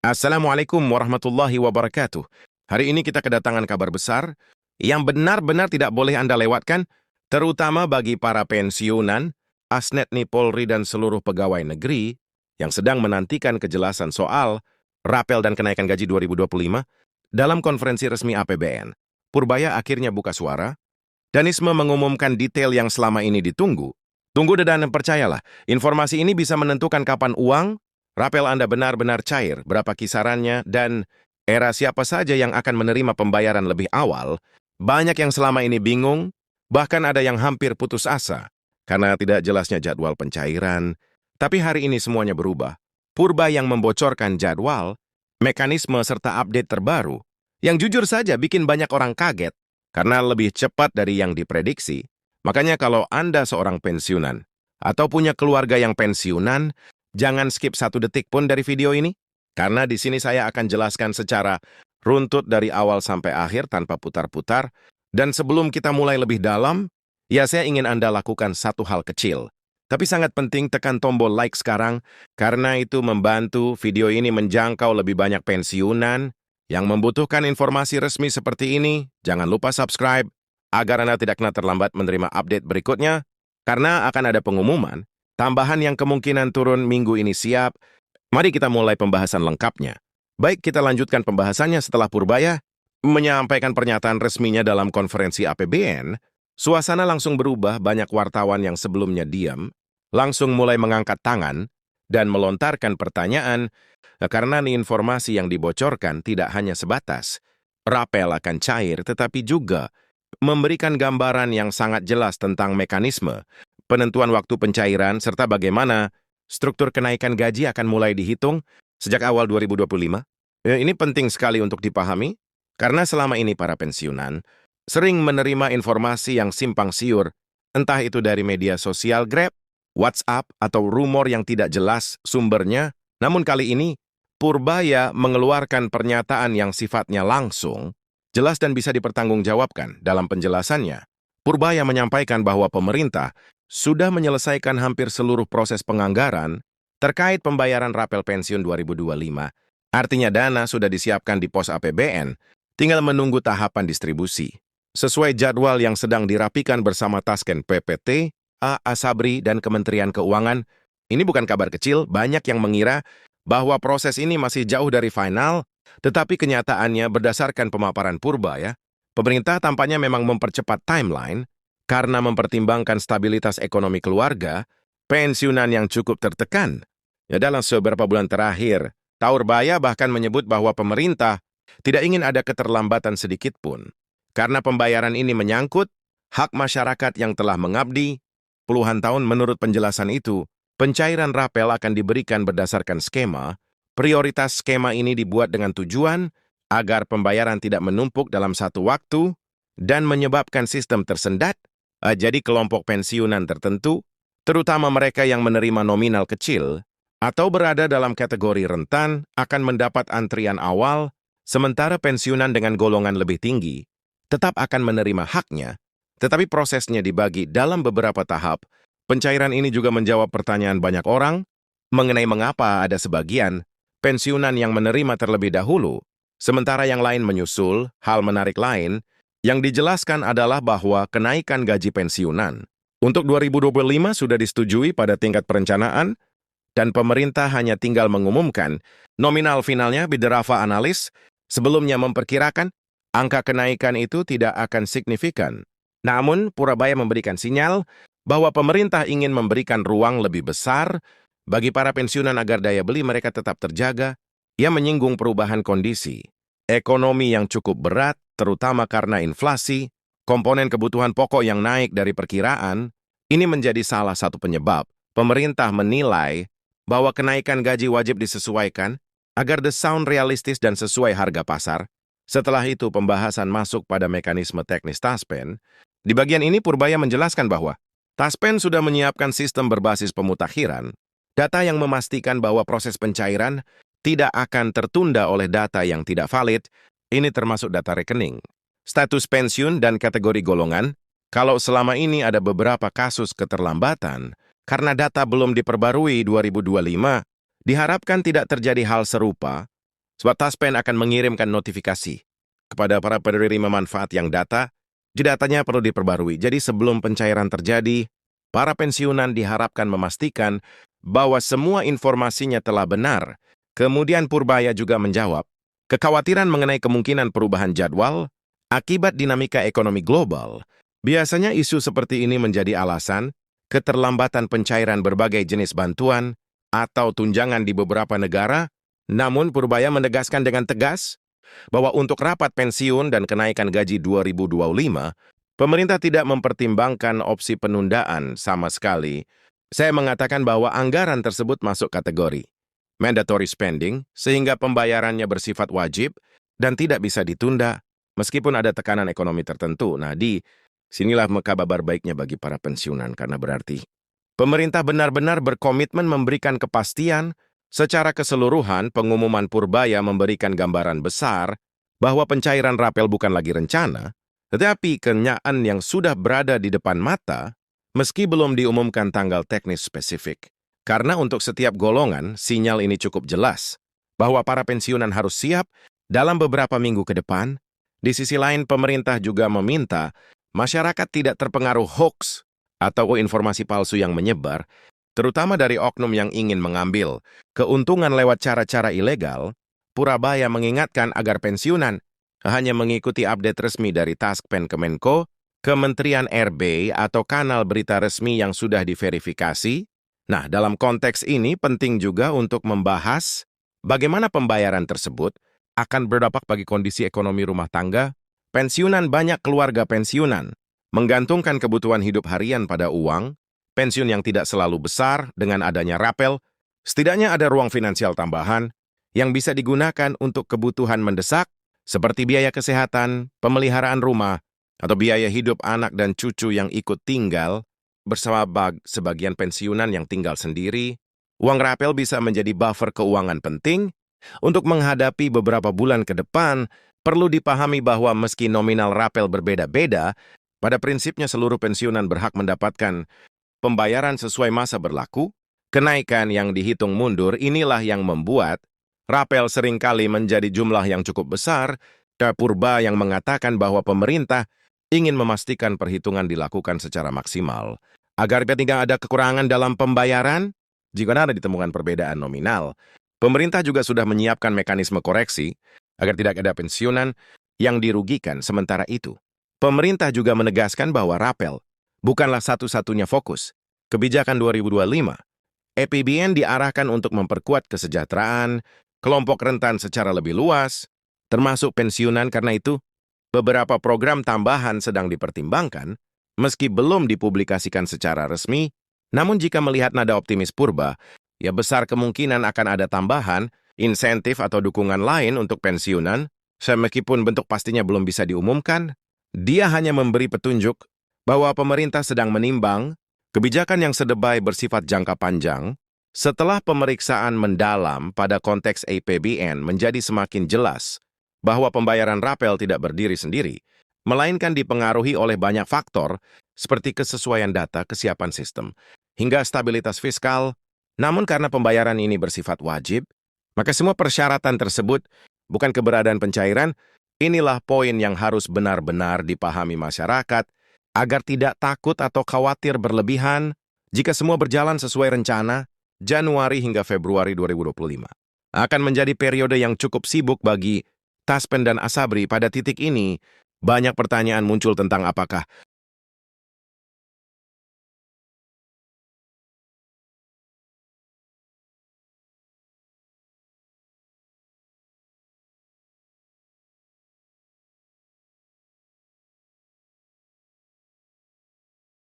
Assalamualaikum warahmatullahi wabarakatuh. Hari ini kita kedatangan kabar besar yang benar-benar tidak boleh Anda lewatkan, terutama bagi para pensiunan, Asnetni Polri dan seluruh pegawai negeri yang sedang menantikan kejelasan soal rapel dan kenaikan gaji 2025 dalam konferensi resmi APBN. Purbaya akhirnya buka suara. Danisme mengumumkan detail yang selama ini ditunggu. Tunggu dan percayalah, informasi ini bisa menentukan kapan uang rapel Anda benar-benar cair, berapa kisarannya, dan era siapa saja yang akan menerima pembayaran lebih awal. Banyak yang selama ini bingung, bahkan ada yang hampir putus asa, karena tidak jelasnya jadwal pencairan. Tapi hari ini semuanya berubah. Purba yang membocorkan jadwal, mekanisme serta update terbaru, yang jujur saja bikin banyak orang kaget, karena lebih cepat dari yang diprediksi. Makanya kalau Anda seorang pensiunan, atau punya keluarga yang pensiunan, jangan skip 1 detik pun dari video ini, karena di sini saya akan jelaskan secara runtut dari awal sampai akhir tanpa putar-putar. Dan sebelum kita mulai lebih dalam, ya saya ingin Anda lakukan satu hal kecil. Tapi sangat penting tekan tombol like sekarang, karena itu membantu video ini menjangkau lebih banyak pensiunan yang membutuhkan informasi resmi seperti ini. Jangan lupa subscribe, agar Anda tidak kena terlambat menerima update berikutnya, karena akan ada pengumuman tambahan yang kemungkinan turun minggu ini siap. Mari kita mulai pembahasan lengkapnya. Baik, kita lanjutkan pembahasannya setelah Purbaya menyampaikan pernyataan resminya dalam konferensi APBN. Suasana langsung berubah, banyak wartawan yang sebelumnya diam, langsung mulai mengangkat tangan dan melontarkan pertanyaan, karena informasi yang dibocorkan tidak hanya sebatas rapel akan cair, tetapi juga memberikan gambaran yang sangat jelas tentang mekanisme penentuan waktu pencairan, serta bagaimana struktur kenaikan gaji akan mulai dihitung sejak awal 2025. Ini penting sekali untuk dipahami, karena selama ini para pensiunan sering menerima informasi yang simpang siur, entah itu dari media sosial Grab, WhatsApp, atau rumor yang tidak jelas sumbernya. Namun kali ini, Purbaya mengeluarkan pernyataan yang sifatnya langsung, jelas dan bisa dipertanggungjawabkan. Dalam penjelasannya, Purbaya menyampaikan bahwa pemerintah sudah menyelesaikan hampir seluruh proses penganggaran terkait pembayaran rapel pensiun 2025. Artinya dana sudah disiapkan di pos APBN, tinggal menunggu tahapan distribusi. Sesuai jadwal yang sedang dirapikan bersama Tasken PPT, Asabri, dan Kementerian Keuangan. Ini bukan kabar kecil, banyak yang mengira bahwa proses ini masih jauh dari final, tetapi kenyataannya berdasarkan pemaparan Purbaya, pemerintah tampaknya memang mempercepat timeline, karena mempertimbangkan stabilitas ekonomi keluarga, pensiunan yang cukup tertekan. Ya, dalam beberapa bulan terakhir, Purbaya bahkan menyebut bahwa pemerintah tidak ingin ada keterlambatan sedikit pun. Karena pembayaran ini menyangkut hak masyarakat yang telah mengabdi puluhan tahun. Menurut penjelasan itu, pencairan rapel akan diberikan berdasarkan skema. Prioritas skema ini dibuat dengan tujuan agar pembayaran tidak menumpuk dalam satu waktu dan menyebabkan sistem tersendat. Jadi kelompok pensiunan tertentu, terutama mereka yang menerima nominal kecil atau berada dalam kategori rentan, akan mendapat antrian awal, sementara pensiunan dengan golongan lebih tinggi tetap akan menerima haknya, tetapi prosesnya dibagi dalam beberapa tahap. Pencairan ini juga menjawab pertanyaan banyak orang mengenai mengapa ada sebagian pensiunan yang menerima terlebih dahulu, sementara yang lain menyusul. Hal menarik lain yang dijelaskan adalah bahwa kenaikan gaji pensiunan untuk 2025 sudah disetujui pada tingkat perencanaan, dan pemerintah hanya tinggal mengumumkan nominal finalnya. Beberapa analis sebelumnya memperkirakan angka kenaikan itu tidak akan signifikan. Namun, Purbaya memberikan sinyal bahwa pemerintah ingin memberikan ruang lebih besar bagi para pensiunan agar daya beli mereka tetap terjaga. Ia menyinggung perubahan kondisi ekonomi yang cukup berat, terutama karena inflasi, komponen kebutuhan pokok yang naik dari perkiraan. Ini menjadi salah satu penyebab pemerintah menilai bahwa kenaikan gaji wajib disesuaikan agar the sound realistis dan sesuai harga pasar. Setelah itu pembahasan masuk pada mekanisme teknis Taspen. Di bagian ini Purbaya menjelaskan bahwa Taspen sudah menyiapkan sistem berbasis pemutakhiran, data yang memastikan bahwa proses pencairan tidak akan tertunda oleh data yang tidak valid. Ini termasuk data rekening, status pensiun, dan kategori golongan. Kalau selama ini ada beberapa kasus keterlambatan karena data belum diperbarui 2025, diharapkan tidak terjadi hal serupa Sebab Taspen akan mengirimkan notifikasi kepada para penerima manfaat yang datanya perlu diperbarui. Jadi sebelum pencairan terjadi, para pensiunan diharapkan memastikan bahwa semua informasinya telah benar. Kemudian Purbaya juga menjawab, kekhawatiran mengenai kemungkinan perubahan jadwal akibat dinamika ekonomi global. Biasanya isu seperti ini menjadi alasan keterlambatan pencairan berbagai jenis bantuan atau tunjangan di beberapa negara. Namun Purbaya menegaskan dengan tegas bahwa untuk rapat pensiun dan kenaikan gaji 2025, pemerintah tidak mempertimbangkan opsi penundaan sama sekali. Saya mengatakan bahwa anggaran tersebut masuk kategori mandatory spending, sehingga pembayarannya bersifat wajib dan tidak bisa ditunda meskipun ada tekanan ekonomi tertentu. Nah, di sinilah kabar baiknya bagi para pensiunan, karena berarti pemerintah benar-benar berkomitmen memberikan kepastian. Secara keseluruhan, pengumuman Purbaya memberikan gambaran besar bahwa pencairan rapel bukan lagi rencana, tetapi kenyataan yang sudah berada di depan mata, meski belum diumumkan tanggal teknis spesifik. Karena untuk setiap golongan, sinyal ini cukup jelas bahwa para pensiunan harus siap dalam beberapa minggu ke depan. Di sisi lain, pemerintah juga meminta masyarakat tidak terpengaruh hoax atau informasi palsu yang menyebar, terutama dari oknum yang ingin mengambil keuntungan lewat cara-cara ilegal. Purbaya mengingatkan agar pensiunan hanya mengikuti update resmi dari Taspen Kemenko, Kementerian RB, atau kanal berita resmi yang sudah diverifikasi. Nah, dalam konteks ini penting juga untuk membahas bagaimana pembayaran tersebut akan berdampak bagi kondisi ekonomi rumah tangga. Pensiunan banyak keluarga pensiunan menggantungkan kebutuhan hidup harian pada uang pensiun yang tidak selalu besar. Dengan adanya rapel, setidaknya ada ruang finansial tambahan yang bisa digunakan untuk kebutuhan mendesak seperti biaya kesehatan, pemeliharaan rumah, atau biaya hidup anak dan cucu yang ikut tinggal bersama sebagian pensiunan yang tinggal sendiri. Uang rapel bisa menjadi buffer keuangan penting untuk menghadapi beberapa bulan ke depan. Perlu dipahami bahwa meski nominal rapel berbeda-beda, pada prinsipnya seluruh pensiunan berhak mendapatkan pembayaran sesuai masa berlaku. Kenaikan yang dihitung mundur inilah yang membuat rapel seringkali menjadi jumlah yang cukup besar. Purba yang mengatakan bahwa pemerintah ingin memastikan perhitungan dilakukan secara maksimal agar tidak ada kekurangan dalam pembayaran jika ada ditemukan perbedaan nominal. Pemerintah juga sudah menyiapkan mekanisme koreksi agar tidak ada pensiunan yang dirugikan. Sementara itu, pemerintah juga menegaskan bahwa rapel bukanlah satu-satunya fokus kebijakan 2025. APBN diarahkan untuk memperkuat kesejahteraan kelompok rentan secara lebih luas, termasuk pensiunan. Karena itu, beberapa program tambahan sedang dipertimbangkan, meski belum dipublikasikan secara resmi. Namun jika melihat nada optimis Purba, ya besar kemungkinan akan ada tambahan, insentif atau dukungan lain untuk pensiunan. Meskipun bentuk pastinya belum bisa diumumkan, dia hanya memberi petunjuk bahwa pemerintah sedang menimbang kebijakan yang sedebay bersifat jangka panjang. Setelah pemeriksaan mendalam pada konteks APBN, menjadi semakin jelas bahwa pembayaran rapel tidak berdiri sendiri, melainkan dipengaruhi oleh banyak faktor seperti kesesuaian data, kesiapan sistem, hingga stabilitas fiskal. Namun karena pembayaran ini bersifat wajib, maka semua persyaratan tersebut bukan keberadaan pencairan. Inilah poin yang harus benar-benar dipahami masyarakat agar tidak takut atau khawatir berlebihan. Jika semua berjalan sesuai rencana, Januari hingga Februari 2025 akan menjadi periode yang cukup sibuk bagi Taspen dan Asabri. Pada titik ini, banyak pertanyaan muncul tentang apakah